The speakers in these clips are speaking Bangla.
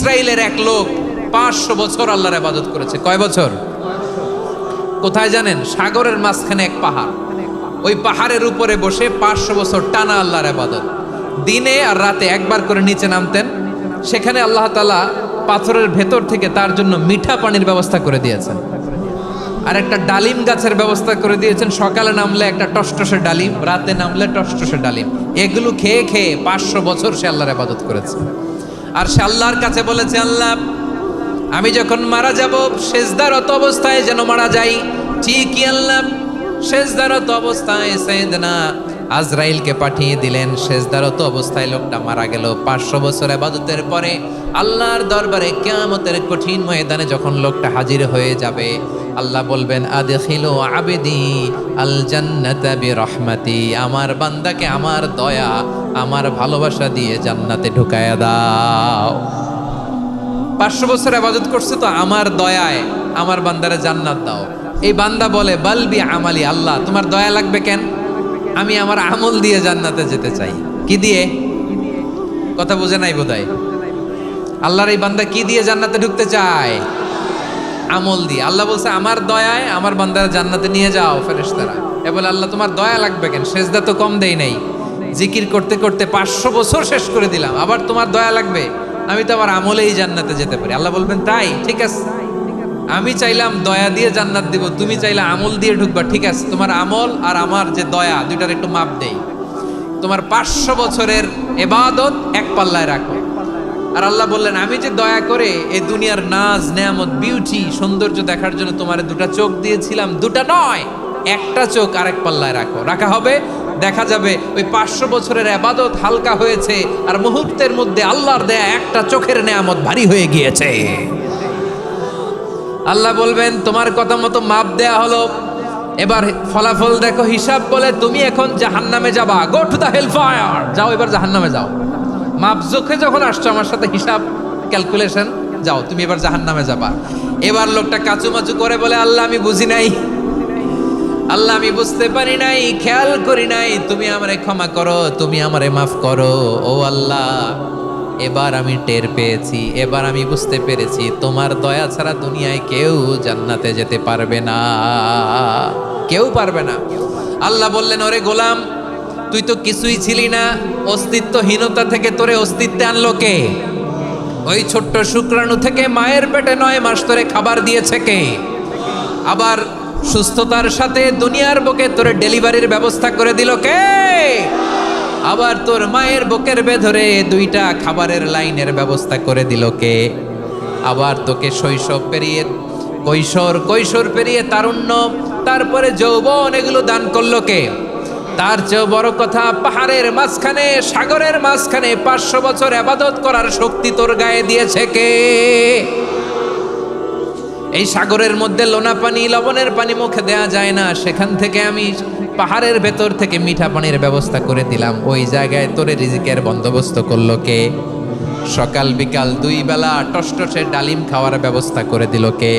ইসরায়েলের এক লোক 500 বছর আল্লাহর ইবাদত করেছে। কয় বছর? কোথায় জানেন? সাগরের মাঝখানে এক পাহাড়, ওই পাহাড়ের উপরে বসে 500 বছর টানা আল্লাহর ইবাদত। দিনে আর রাতে একবার করে নিচে নামতেন। সেখানে আল্লাহ তাআলা পাথরের ভেতর থেকে তার জন্য মিঠা পানির ব্যবস্থা করে দিয়েছেন, আর একটা ডালিম গাছের ব্যবস্থা করে দিয়েছেন। সকালে নামলে একটা টসটসে ডালিম, রাতে নামলে টসটসে ডালিম। এগুলো খেয়ে খেয়ে 500 বছর সে আল্লাহর ইবাদত করেছে। আর সে আল্লাহর কাছে বলেছে, আল্লাহ আমি যখন মারা যাব সেজদারত অবস্থায় যেন মারা যাই। ঠিকই আল্লাহ সেজদারত অবস্থায় সাইয়েদনা আজরাইলকে পাঠিয়ে দিলেন। সেজদারত অবস্থায় লোকটা মারা গেল। 500 বছর ইবাদতের পরে আল্লাহর দরবারে কিয়ামতের কঠিন ময়দানে যখন লোকটা হাজির হয়ে যাবে, আল্লাহ বলবেন, আদখিলু আবদি আল জান্নাতা বিরহমাতি, আমার বান্দাকে আমার দয়া, আমার ভালোবাসা দিয়ে জান্নাতে ঢুকায়া দাও। 500 বছর ইবাদত করছে তো আমার দয়ায় আমার বান্দারে জান্নাত দাও। এই বান্দা বলে, বালবি আমালি, আল্লাহ তোমার দয়া লাগবে কেন? আমি আমার আমল দিয়ে জান্নাতে যেতে চাই। কি দিয়ে? কথা বুঝে নাই বোধহয়। আল্লাহর এই বান্দা কি দিয়ে জান্নাতে ঢুকতে চায়? আমল দিয়ে। আল্লাহ বলছে, আমার দয়ায় আমার বান্দারা জান্নাতে নিয়ে যাও ফেরেশতারা। এ বলে, আল্লাহ তোমার দয়া লাগবে কেন? সেজদা তো কম দেই নাই, জিকির করতে করতে 500 বছর শেষ করে দিলাম, আবার তোমার দয়া লাগবে? আমি তো আমার আমলেই জান্নাতে যেতে পারি। আল্লাহ বলবেন, তাই ঠিক আছে, আমি চাইলাম দয়া দিয়ে জান্নাত দিব, তুমি চাইলে আমল দিয়ে ঢুকবা, ঠিক আছে, তোমার আমল আর আমার যে দয়া দুইটার একটু মাপ দেই। তোমার 500 বছরের ইবাদত এক পাল্লায় রাখো। আর আল্লাহ বললেন, আমি যে দয়া করে এই দুনিয়ার নাজ নেয়ামত বিউটি সৌন্দর্য দেখার জন্য তোমার দুটা চোখ দিয়েছিলাম, দুটা নয় একটা চোখ আরেক পাল্লায় রাখো। রাখা হবে, দেখা যাবে ওই 500 বছরের ইবাদত হালকা হয়েছে, আর মুহূর্তের মধ্যে আল্লাহর দেয়া একটা চোখের নেয়ামত ভারী হয়ে গিয়েছে। আল্লাহ বলবেন, তোমার কথা মতো মাপ দেয়া হলো, এবার ফলাফল দেখো, হিসাব বলে তুমি এখন জাহান্নামে যাবা। Go to the hell fire, যাও এবার জাহান্নামে যাও। মাপ জোখে যখন আসছো আমার সাথে হিসাব ক্যালকুলেশন, যাও তুমি এবার জাহান্নামে যাবা। এবার লোকটা কাচুমাচু করে বলে, আল্লাহ আমি বুঝি নাই, আল্লাহ আমি বুঝতে পারি নাই, খেয়াল করি নাই, তুমি আমারে ক্ষমা করো, তুমি আমারে মাফ করো। ও আল্লাহ, এবার আমি টের পেয়েছি, এবার আমি বুঝতে পেরেছি, তোমার দয়া ছাড়া দুনিয়ায় কেউ জান্নাতে যেতে পারবে না, কেউ পারবে না। আল্লাহ বললেন, ওরে গোলাম, তুই তো কিছুই ছিলি না, অস্তিত্বহীনতা থেকে তোরে অস্তিত্বে আনলো কে? ওই ছোট্ট শুক্রাণু থেকে মায়ের পেটে 9 মাস ধরে খাবার দিয়েছে কে? আবার সুস্থতার সাথে দুনিয়ার বুকে তোরে ডেলিভারির ব্যবস্থা করে দিল কে? আবার তোর মায়ের বুকের ভেতরে 2টা খাবারের লাইনের ব্যবস্থা করে দিল কে? আবার তোকে শৈশব পেরিয়ে কৈশোর পেরিয়ে তারুণ্য, তারপরে যৌবন, এগুলো দান করলো কে? তার চেয়েও বড় কথা, পাহাড়ের মাঝখানে সাগরের মাঝখানে 500 বছর ইবাদত করার শক্তি তোর গায়ে দিয়েছে কে? এই সাগরের মধ্যে লোনা পানি, লবণের পানি মুখে দেয়া যায় না, সেখান থেকে আমি পাহাড়ের ভেতর থেকে মিঠা পানির ব্যবস্থা করে দিলাম। ওই জায়গায় তোরে রিজিকের বন্দোবস্ত করলো কে? সকাল বিকাল 2 বেলা টসটসে ডালিম খাওয়ার ব্যবস্থা করে দিল কে?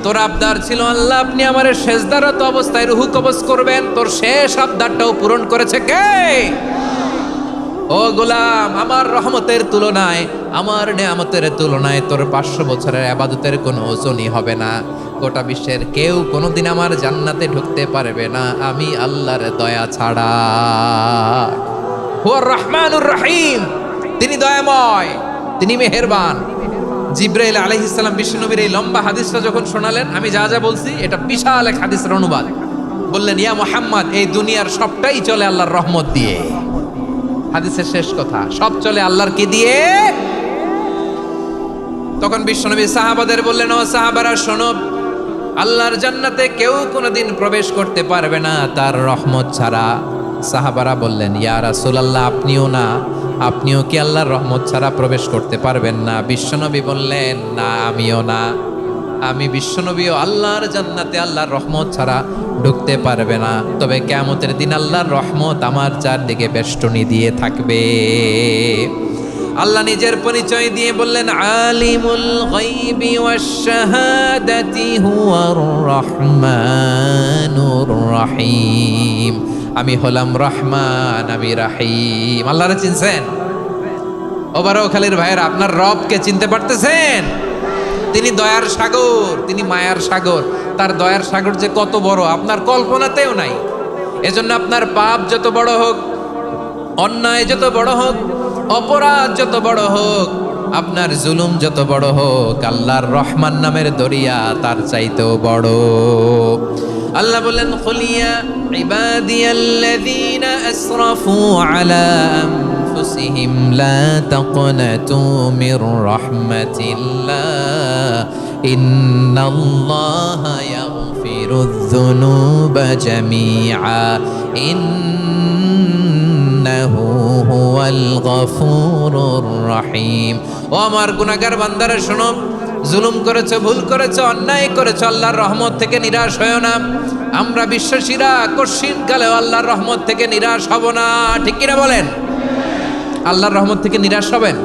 তোর আবদার ছিল, আল্লাহ আপনি আমার সেজদারত অবস্থায় রুহু কবজ করবেন, তোর শেষ আবদারটাও পূরণ করেছে কে? ও গোলাম, আমার রহমতের তুলনায়, আমার নেয়ামতের তুলনায় তোর 500 বছরের ইবাদতের কোনো ওজনই হবে না। গোটা বিশ্বের কেউ কোনোদিন আমার জান্নাতে ঢুকতে পারবে না আমি আল্লাহর দয়া ছাড়া। হুয়ার রহমানুর রহিম, তিনি দয়াময়, তিনি মেহেরবান। জিব্রাইল আলাইহিস সালাম বিশ্বনবীর এই লম্বা হাদিসটা যখন শোনালেন, আমি যা যা বলছি এটা বিশাল এক হাদিসের অনুবাদ। বললেন, ইয়া মুহাম্মদ, এই দুনিয়ার সবটাই চলে আল্লাহর রহমত দিয়ে। হাদিসের শেষ কথা, সব চলে আল্লাহর কি দিয়ে? তখন বিশ্বনবী সাহাবাদের বললেন, ও সাহাবারা শোনো, আল্লাহর জান্নাতে কেউ কোনোদিন প্রবেশ করতে পারবে না তার রহমত ছাড়া। সাহাবারা বললেন, ইয়া রাসূলুল্লাহ, আপনিও না, আপনিও কি আল্লাহর রহমত ছাড়া প্রবেশ করতে পারবেন না? বিশ্বনবী বললেন, না আমিও না, আমি বিশ্বনবীও আল্লাহর জান্নাতে আল্লাহর রহমত ছাড়া ঢুকতে পারবে না। তবে কিয়ামতের দিন আল্লাহর রহমত আমার চারদিকে বেষ্টনী দিয়ে থাকবে। আল্লাহ নিজের পরিচয় দিয়ে বললেন, আলিমুল গায়বি ওয়াশ শাহাদাতি হুয়ার রহমানুর রহিম, আমি হলাম রহমান, আমি রাহিম। আল্লাহরে চিনছেন? ও বারোখালীর ভাইয়ের, আপনার রবকে চিনতে পারতেছেন? তিনি দয়ার সাগর, তিনি মায়ার সাগর। তার দয়ার সাগর যে কত বড় আপনার কল্পনাতেও নাই। এজন্য আপনার পাপ যত বড় হোক, অন্যায় যত বড় হোক, অপরাধ যত বড় হোক, আপনার জুলুম যত বড় হোক, আল্লাহর রহমান নামের দরিয়া তার চাইতেও বড়। আল্লাহ বলেন, কুলিয়া ইবাদিয়াল্লাযীনা আসরাফু আলা আনফুসিহিম লা তাকনাতু মির রাহমাতিল্লাহ ইন্নাল্লাহা ইয়াগফিরুয যুনুবা জামিআ ইন্নাহু হুয়াল গফুরুর রহিম। ও আমার গুনাহগার বান্দারা শোনো, জুলুম করেছো, ভুল করেছো, অন্যায় করেছো, আল্লাহর রহমত থেকে নিরাশ হয়েও না। আমরা বিশ্বাসীরা কঠিন কালেও আল্লাহর রহমত থেকে নিরাশ হব না, ঠিক কিনা বলেন? আল্লাহর রহমত থেকে নিরাশ হবেন?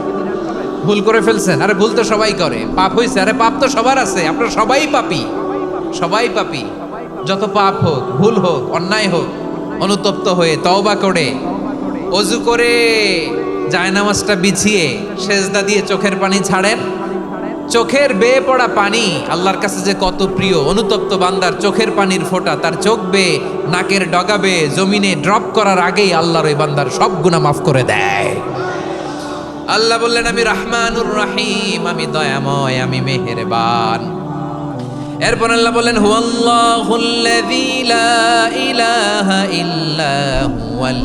ভুল করে ফেলছেন, আরে ভুল তো সবাই করে। পাপ হয়েছে, আরে পাপ তো সবার আছে, আপনারা সবাই পাপী, সবাই পাপী। যত পাপ হোক, ভুল হোক, অন্যায় হোক, অনুতপ্ত হয়ে তওবা করে, ওযু করে, জায়নামাজটা বিছিয়ে সেজদা দিয়ে চোখের পানি ছাড়েন। চোখের বেয়ে পড়া পানি আল্লাহর কাছে যে কত প্রিয়। অনুতপ্ত বান্দার চোখের পানির ফোঁটা তার চোখ বেয়ে, নাকের ডগা বেয়ে জমিনে ড্রপ করার আগেই আল্লাহর ওই বান্দার সব গুনাহ মাফ করে দেয়। আল্লাহ বললেন, আমি রহমানুর রহিম, আমি দয়াময়, আমি মেহেরবান। এরপর আল্লাহ বললেন, হুয়াল্লাহুল্লাযী লা ইলাহা ইল্লা হুয়াল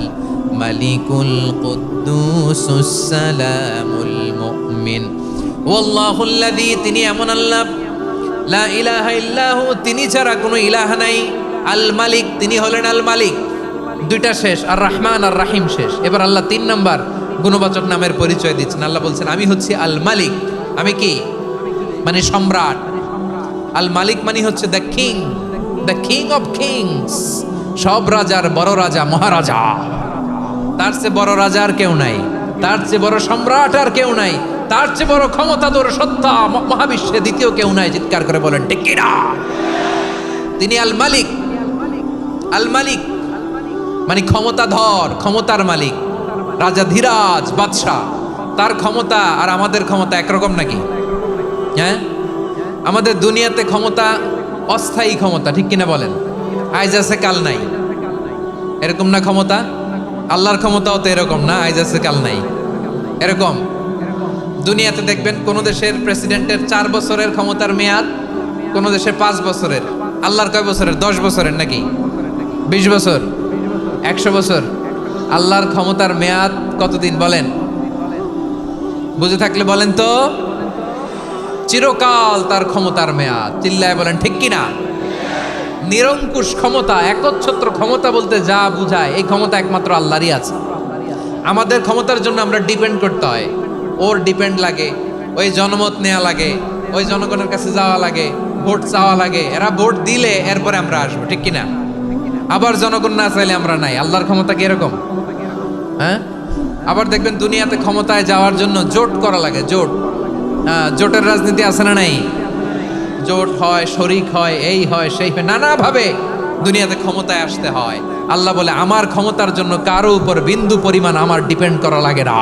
মালিকুল কুদ্দুসুস সালামুল মুমিন। ওয়াল্লাহুল্লাযী, তিনি এমন আল্লাহ, লা ইলাহা ইল্লাহু, তিনি ছাড়া কোনো ইলাহ নাই। আল মালিক, তিনি হলেন আল মালিক। দুইটা শেষ, আর রহমান আর রাহিম শেষ। এবার আল্লাহ 3 নাম্বার গুণবাচক নামের পরিচয় দিচ্ছেন। আল্লাহ বলছেন, আমি হচ্ছি আল মালিক। আমি কি? মানে সম্রাট। আল মালিক মানে হচ্ছে the king, the king of kings. সব রাজার বড় রাজা, মহারাজা। তার চেয়ে বড় রাজা আর কেউ নাই, তার চেয়ে বড় সম্রাট আর কেউ নাই, তার চেয়ে বড় ক্ষমতাধর সত্তা মহাবিশ্বে দ্বিতীয় কেউ নাই। চিৎকার করে বলেন ঠিক কিনা? তিনি আল মালিক। আল মালিক মানে ক্ষমতাধর, ক্ষমতার মালিক, রাজা ধীরাজ বাদশাহ। তার ক্ষমতা আর আমাদের ক্ষমতা একরকম নাকি? হ্যাঁ, আমাদের দুনিয়াতে ক্ষমতা অস্থায়ী ক্ষমতা, ঠিক কিনা বলেন? আজ আছে কাল নাই, এরকম না ক্ষমতা? আল্লাহর ক্ষমতাও তো এরকম না, আজ আছে কাল নাই এরকম। দুনিয়াতে দেখবেন কোন দেশের প্রেসিডেন্টের 4 বছরের ক্ষমতার মেয়াদ, কোন দেশে 5 বছরের। আল্লাহর কয় বছরের? 10 বছরের নাকি 20 বছর, 100 বছর। আল্লাহর ক্ষমতার মেয়াদ কতদিন বলেন? বুঝে থাকলে বলেন তো। চিরকাল তার ক্ষমতার মেয়াদ। চিল্লায় বলেন ঠিক কিনা? নিরঙ্কুশ ক্ষমতা, একচ্ছত্র ক্ষমতা বলতে যা বুঝায়, এই ক্ষমতা একমাত্র আল্লাহরই আছে। আমাদের ক্ষমতার জন্য আমরা ডিপেন্ড করতে হয়, ওর ডিপেন্ড লাগে, ওই জনমত নেওয়া লাগে, ওই জনগণের কাছে যাওয়া লাগে, ভোট চাওয়া লাগে। এরা ভোট দিলে এরপরে আমরা আসবো, ঠিক কিনা? আবার জনগণ না চাইলে আমরা নাই। আল্লাহর ক্ষমতা কি এরকম? হ্যাঁ, আবার দেখবেন দুনিয়াতে ক্ষমতায় যাওয়ার জন্য জোট করা লাগে। জোট, জোটের রাজনীতি আছে না নাই? জোট হয়, শরিক হয়, এই হয়, সেই হয়, নানাভাবে দুনিয়াতে ক্ষমতায় আসতে হয়। আল্লাহ বলে, আমার ক্ষমতার জন্য কারো উপর বিন্দু পরিমাণ আমার ডিপেন্ড করা লাগে না।